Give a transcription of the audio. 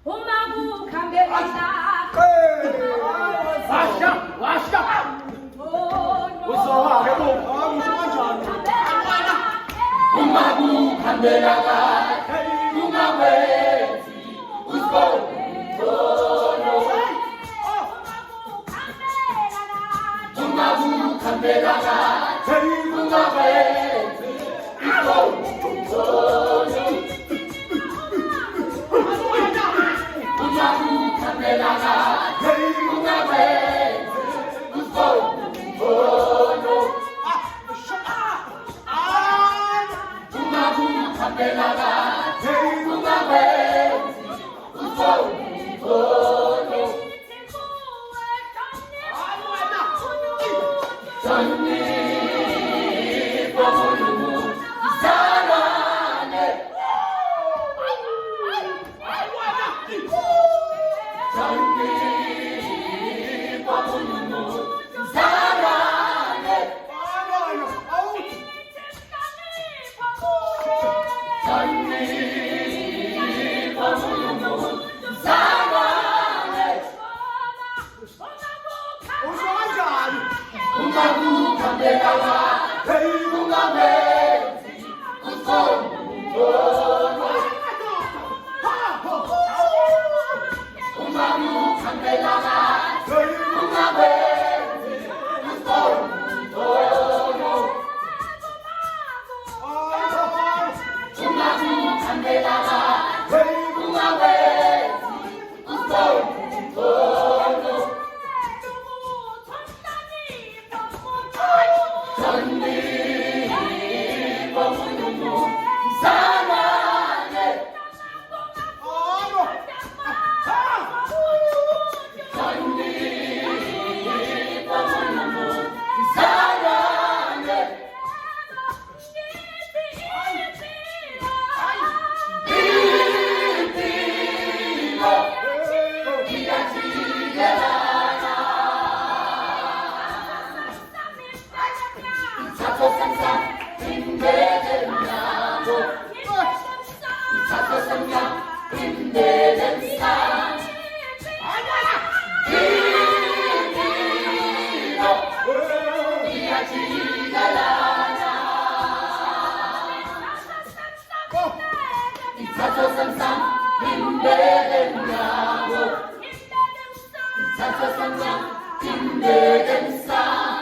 엄마구 감별이다. 와시다. 어서 해보. 무슨 엄마구 감별아가 궁합회지 웃고 엄마구 감별아가 궁합회지 웃고 엄마구 감별아가 궁합회지 웃고 카페라가 궁합회지 웃고 전리 버무르고 사랑해 전리 버무르고 사랑해 전리 버무르고 사랑해 엄마구 감별아가 궁합회지 웃고 엄마구 감별아가 궁합회지 웃고 엄마구 감별아가 궁합회지 웃고 전리 버무르고 사랑해 전리 버무르고 사랑해 빌빌어 기다지게라나 사소상상 힘내든다고 사소상상 힘내든다 빌빌어 기다지게라나 사소상상 힘내든다고 사소상상 힘내든다